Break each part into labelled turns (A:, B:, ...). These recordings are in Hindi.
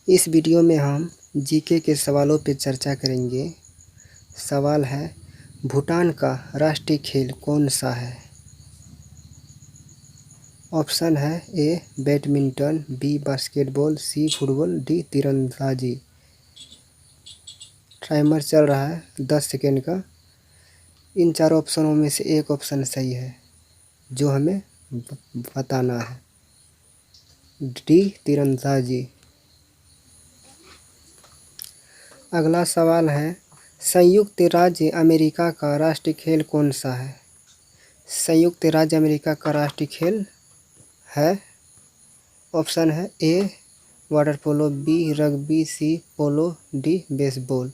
A: इस वीडियो में हम जीके के सवालों पर चर्चा करेंगे। सवाल है, भूटान का राष्ट्रीय खेल कौन सा है? ऑप्शन है A badminton, B basketball, C football, D तीरंदाजी। टाइमर चल रहा है 10 सेकेंड का। इन चारों ऑप्शनों में से एक ऑप्शन सही है जो हमें बताना है, डी तीरंदाजी। अगला सवाल है, संयुक्त राज्य अमेरिका का राष्ट्रीय खेल कौन सा है? संयुक्त राज्य अमेरिका का राष्ट्रीय खेल है, ऑप्शन है ए वाटर पोलो, बी रग्बी, सी पोलो, डी बेसबॉल।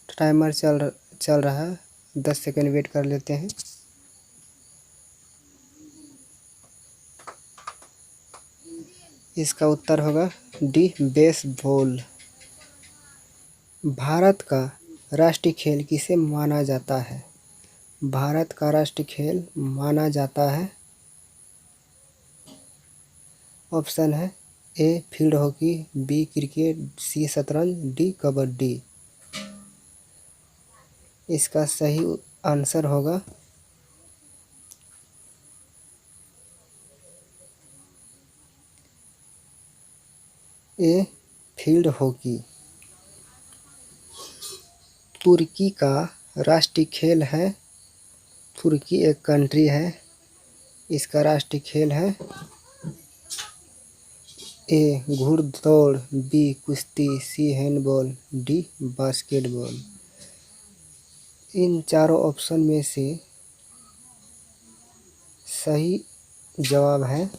A: टाइमर चल रहा है, 10 सेकेंड वेट कर लेते हैं। इसका उत्तर होगा डी बेसबॉल। भारत का राष्ट्रीय खेल किसे माना जाता है? भारत का राष्ट्रीय खेल माना जाता है, ऑप्शन है A field hockey, B cricket, C शतरंज, डी कबड्डी। इसका सही आंसर होगा ए फील्ड हॉकी। तुर्की का राष्ट्रीय खेल है, तुर्की एक कंट्री है, इसका राष्ट्रीय खेल है ए घुड़दौड़, बी कुश्ती, सी हैंडबॉल, डी बास्केटबॉल। इन चारों ऑप्शन में से सही जवाब है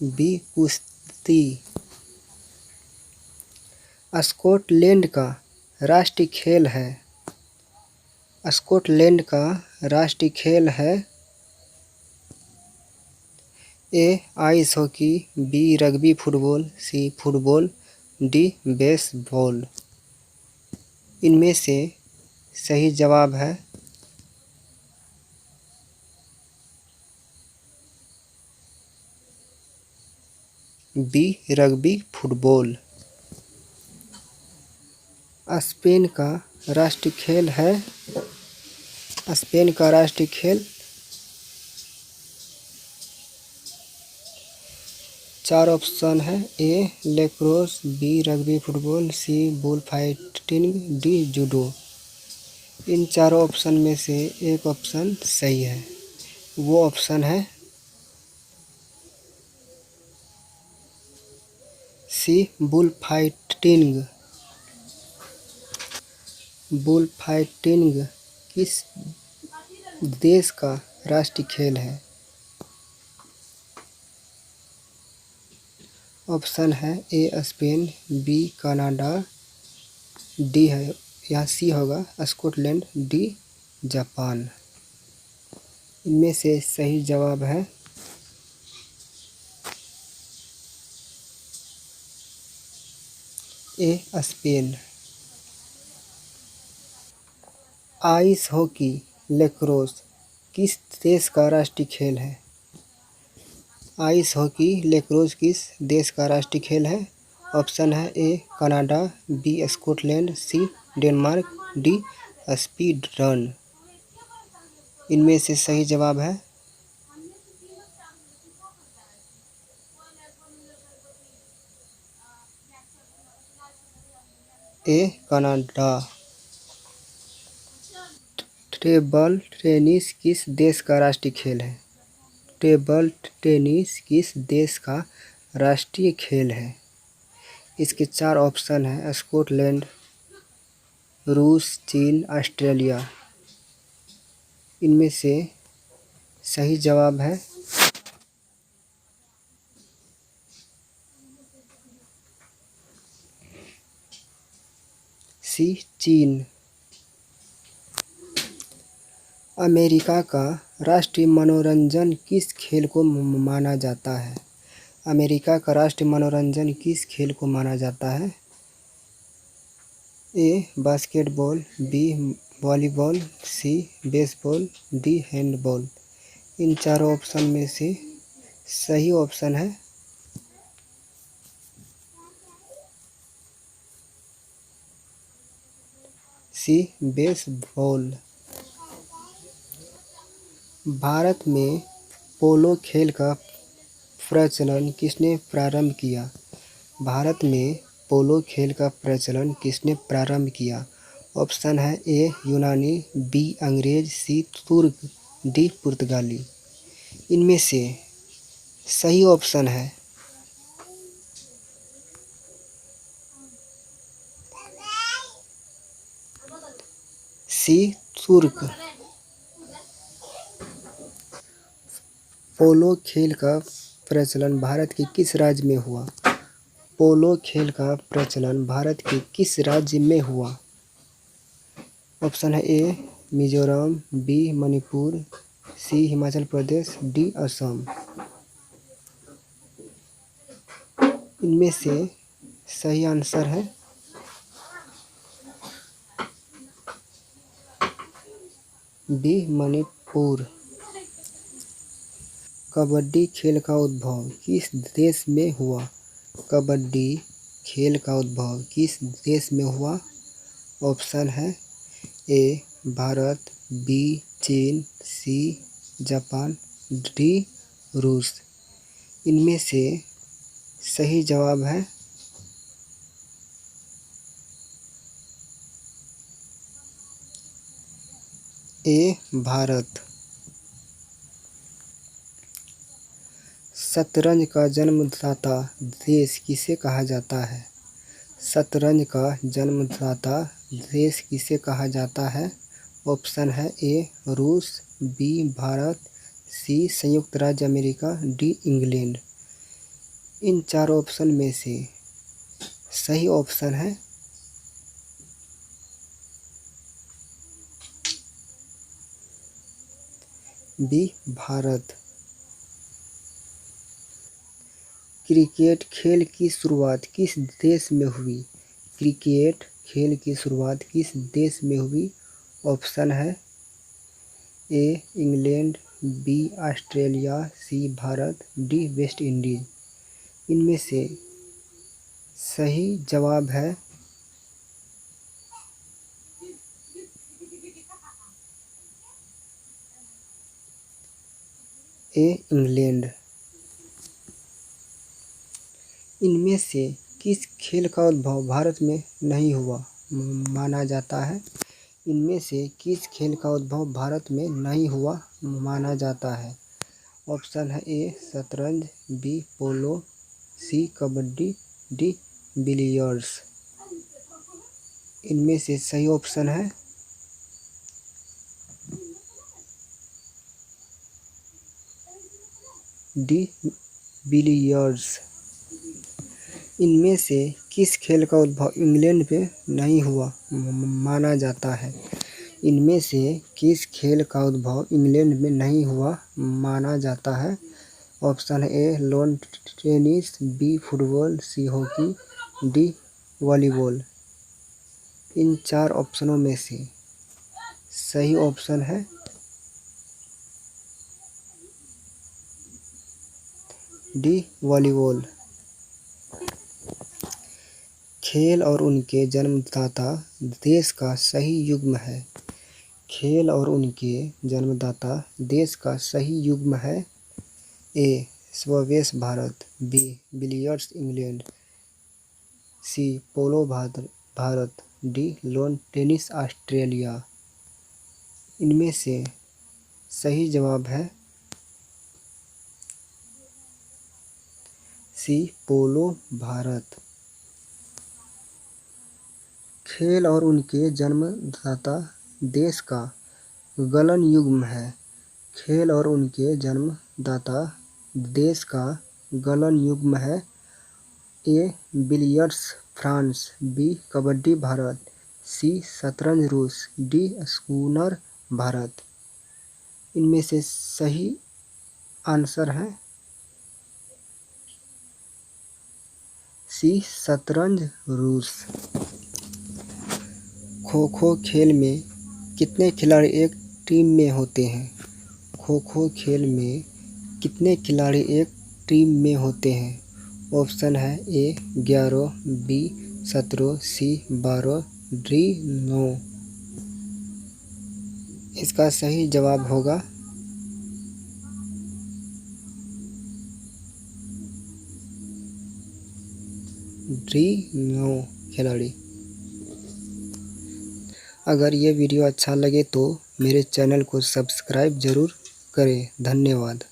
A: बी कुश्ती। स्कॉटलैंड का राष्ट्रीय खेल है, स्कॉटलैंड का राष्ट्रीय खेल है A ice hockey, B rugby football, C football, D baseball. इनमें से सही जवाब है बी रग्बी फुटबॉल। स्पेन का राष्ट्रीय खेल है, स्पेन का राष्ट्रीय खेल चार ऑप्शन है ए लैक्रोस, बी रग्बी फुटबॉल, सी बुल फाइटिंग, डी जूडो। इन चारों ऑप्शन में से एक ऑप्शन सही है, वो ऑप्शन है C bull fighting. Bull fighting किस देश का राष्ट्रीय खेल है? ऑप्शन है A Spain, B Canada, D है यहाँ सी होगा स्कॉटलैंड, डी जापान। इनमें से सही जवाब है A Spain. Ice hockey lacrosse किस देश का राष्ट्रीय खेल है? आइस हॉकी लैक्रोस किस देश का राष्ट्रीय खेल है? ऑप्शन है A Canada, B Scotland, C Denmark, D Sweden. इनमें से सही जवाब है ए कनाडा। टेबल टेनिस किस देश का राष्ट्रीय खेल है? टेबल टेनिस किस देश का राष्ट्रीय खेल है? इसके चार ऑप्शन हैं स्कॉटलैंड, रूस, चीन, ऑस्ट्रेलिया। इनमें से सही जवाब है सी चीन। अमेरिका का राष्ट्रीय मनोरंजन किस खेल को माना जाता है? अमेरिका का राष्ट्रीय मनोरंजन किस खेल को माना जाता है? ए बास्केटबॉल, बी वॉलीबॉल, सी बेसबॉल, डी हैंडबॉल। इन चारों ऑप्शन में से सही ऑप्शन है सी बेसबॉल। भारत में पोलो खेल का प्रचलन किसने प्रारंभ किया? भारत में पोलो खेल का प्रचलन किसने प्रारंभ किया? ऑप्शन है ए यूनानी, बी अंग्रेज, सी तुर्क, डी पुर्तगाली। इनमें से सही ऑप्शन है सी तुर्क। पोलो खेल का प्रचलन भारत के किस राज्य में हुआ? पोलो खेल का प्रचलन भारत के किस राज्य में हुआ? ऑप्शन है ए मिजोरम, बी मणिपुर, सी हिमाचल प्रदेश, डी असम। इनमें से सही आंसर है बी मणिपुर। कबड्डी खेल का उद्भव किस देश में हुआ? कबड्डी खेल का उद्भव किस देश में हुआ? ऑप्शन है ए भारत, बी चीन, सी जापान, डी रूस। इनमें से सही जवाब है ए भारत। शतरंज का जन्मदाता देश किसे कहा जाता है? शतरंज का जन्मदाता देश किसे कहा जाता है? ऑप्शन है ए रूस, बी भारत, सी संयुक्त राज्य अमेरिका, डी इंग्लैंड। इन चार ऑप्शन में से सही ऑप्शन है बी भारत। क्रिकेट खेल की शुरुआत किस देश में हुई? क्रिकेट खेल की शुरुआत किस देश में हुई? ऑप्शन है A England, B Australia, C Bharat, D West Indies. इनमें से सही जवाब है ए इंग्लैंड। इनमें से किस खेल का उद्भव भारत में नहीं हुआ माना जाता है? इनमें से किस खेल का उद्भव भारत में नहीं हुआ माना जाता है? ऑप्शन है ए शतरंज, बी पोलो, सी कबड्डी, डी बिलियर्ड्स। इनमें से सही ऑप्शन है डी बिलियर्ड्स। इनमें से किस खेल का उद्भव इंग्लैंड में नहीं हुआ माना जाता है? इनमें से किस खेल का उद्भव इंग्लैंड में नहीं हुआ माना जाता है? ऑप्शन है A lawn tennis, B football, C hockey, D volleyball. इन चार ऑप्शनों में से सही ऑप्शन है डी वॉलीबॉल। खेल और उनके जन्मदाता देश का सही युग्म है। खेल और उनके जन्मदाता देश का सही युग्म है A squash Bharat, B billiards England, C polo Bharat, D lawn tennis Australia. इनमें से सही जवाब है सी पोलो भारत। खेल और उनके जन्मदाता देश का गलन युग्म है। खेल और उनके जन्मदाता देश का गलन युग्म है A billiards France, B kabaddi Bharat, C शतरंज रूस, डी स्नूकर भारत। इनमें से सही आंसर है सी शतरंज रूस। खो खो खेल में कितने खिलाड़ी एक टीम में होते हैं? खो खो खेल में कितने खिलाड़ी एक टीम में होते हैं? ऑप्शन है ए 11, बी 17, सी 12, डी 9। इसका सही जवाब होगा डी 9 खिलाड़ी। अगर ये वीडियो अच्छा लगे तो मेरे चैनल को सब्सक्राइब ज़रूर करें। धन्यवाद।